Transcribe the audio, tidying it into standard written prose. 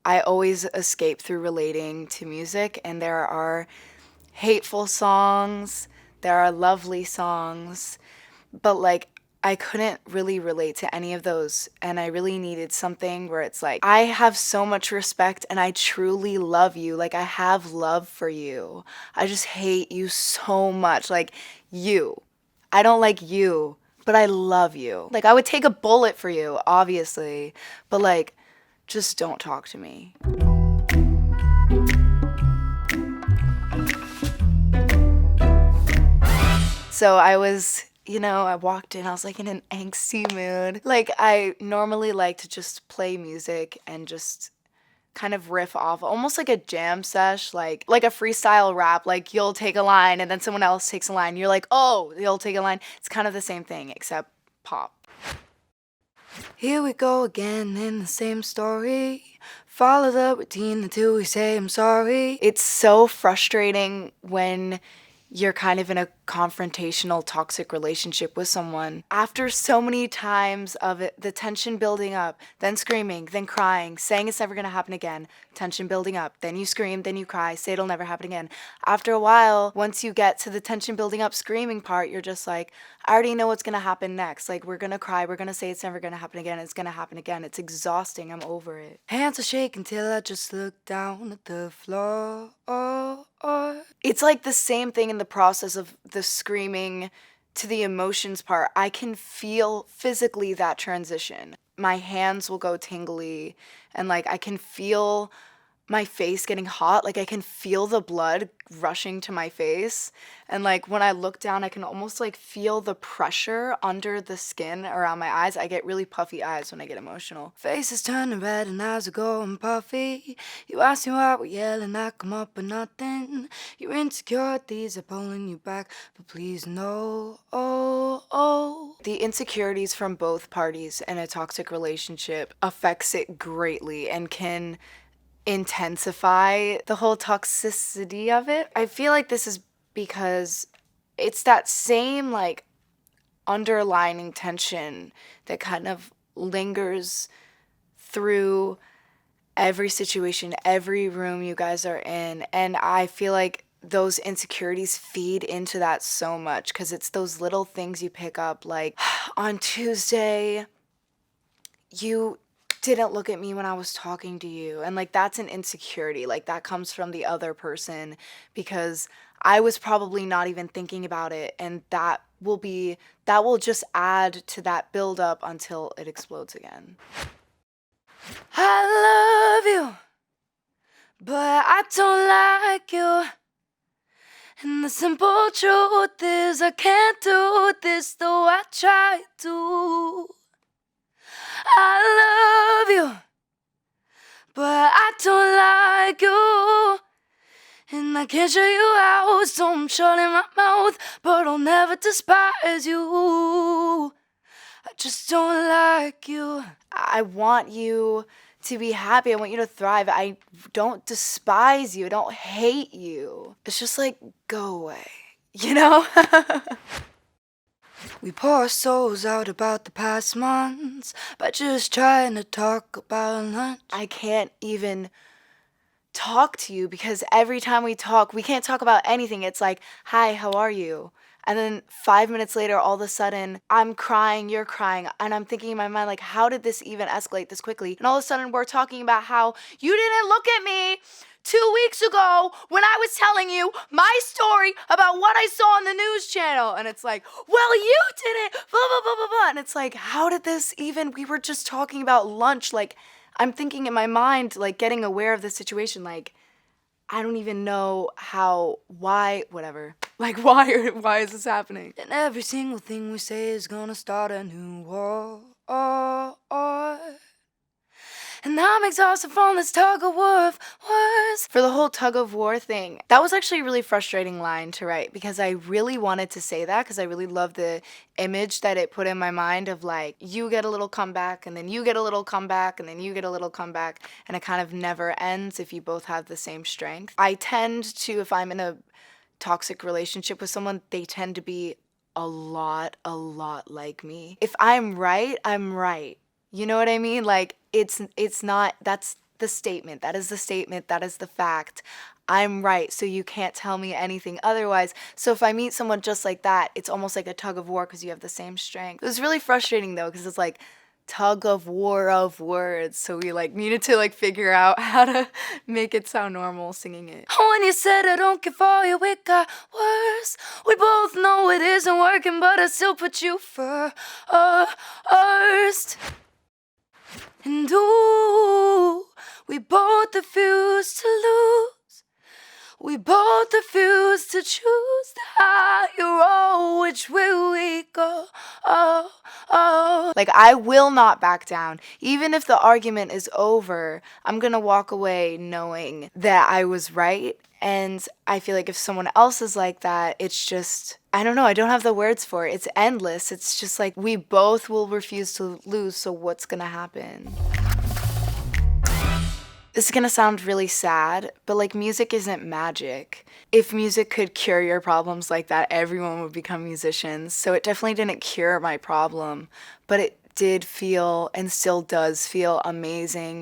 I always escape through relating to music, and there are hateful songs, there are lovely songs, but like I couldn't really relate to any of those, and I really needed something where it's like I have so much respect and I truly love you. Like I have love for you. I just hate you so much. Like you. I don't like you, but I love you. Like I would take a bullet for you, obviously, but like just don't talk to me. So I walked in, I was like in an angsty mood. Like I normally like to just play music and just kind of riff off, almost like a jam sesh, like a freestyle rap. Like you'll take a line and then someone else takes a line. You're like, oh, you'll take a line. It's kind of the same thing, except pop. Here we go again in the same story. Follow the routine until we say I'm sorry. It's so frustrating when you're kind of in a confrontational, toxic relationship with someone. After so many times of it, the tension building up, then screaming, then crying, saying it's never gonna happen again, tension building up, then you scream, then you cry, say it'll never happen again. After a while, once you get to the tension building up screaming part, you're just like, I already know what's gonna happen next. Like, we're gonna cry, we're gonna say it's never gonna happen again, it's gonna happen again. It's exhausting, I'm over it. Hands are shaking till I just look down at the floor. It's like the same thing in the process of the screaming to the emotions part. I can feel physically that transition. My hands will go tingly, and like I can feel my face getting hot. Like I can feel the blood rushing to my face, and like when I look down I can almost like feel the pressure under the skin around my eyes. I get really puffy eyes when I get emotional. Face is turning red and eyes are going puffy. You ask me why we're yelling, I come up with nothing. Your insecurities are pulling you back, but please no. The insecurities from both parties in a toxic relationship affects it greatly and can intensify the whole toxicity of it. I feel like this is because it's that same like underlining tension that kind of lingers through every situation, every room you guys are in. And I feel like those insecurities feed into that so much because it's those little things you pick up, like on Tuesday, you didn't look at me when I was talking to you. And like that's an insecurity. Like that comes from the other person because I was probably not even thinking about it, and that will just add to that build up until it explodes again. I love you, but I don't like you. And the simple truth is I can't do this though I try to. I love you, but I don't like you. And I can't show you out, so I'm shutting my mouth. But I'll never despise you. I just don't like you. I want you to be happy. I want you to thrive. I don't despise you. I don't hate you. It's just like, go away, you know? We pour our souls out about the past months by just trying to talk about lunch. I can't even talk to you because every time we talk, we can't talk about anything. It's like, hi, how are you? And then 5 minutes later, all of a sudden, I'm crying, you're crying, and I'm thinking in my mind, like, how did this even escalate this quickly? And all of a sudden, we're talking about how you didn't look at me 2 weeks ago when I was telling you my story about what I saw on the news channel. And it's like, well, you didn't, blah, blah, blah, blah, blah. And it's like, how did this even, we were just talking about lunch. Like, I'm thinking in my mind, like, getting aware of the situation, like, I don't even know how, why, whatever. Like, why is this happening? And every single thing we say is gonna start a new war. And I'm exhausted from this tug of war of words. For the whole tug of war thing, that was actually a really frustrating line to write because I really wanted to say that because I really love the image that it put in my mind of like, you get a little comeback and then you get a little comeback and then you get a little comeback, and it kind of never ends if you both have the same strength. I tend to, if I'm in a toxic relationship with someone, they tend to be a lot like me. If I'm right, I'm right. You know what I mean? Like, it's not, the statement. That is the statement. That is the fact. I'm right, so you can't tell me anything otherwise. So if I meet someone just like that, it's almost like a tug of war because you have the same strength. It was really frustrating though, because it's like tug of war of words. So we like needed to like figure out how to make it sound normal singing it. When you said I don't care for you, it got worse. We both know it isn't working, but I still put you first. And ooh, we both refuse to lose. We both refuse to choose the higher road. Which way we go? Like, I will not back down. Even if the argument is over, I'm gonna walk away knowing that I was right. And I feel like if someone else is like that, it's just, I don't know, I don't have the words for it. It's endless. It's just like we both will refuse to lose, so what's gonna happen? This is gonna sound really sad, but like music isn't magic. If music could cure your problems like that, everyone would become musicians. So it definitely didn't cure my problem, but it did feel and still does feel amazing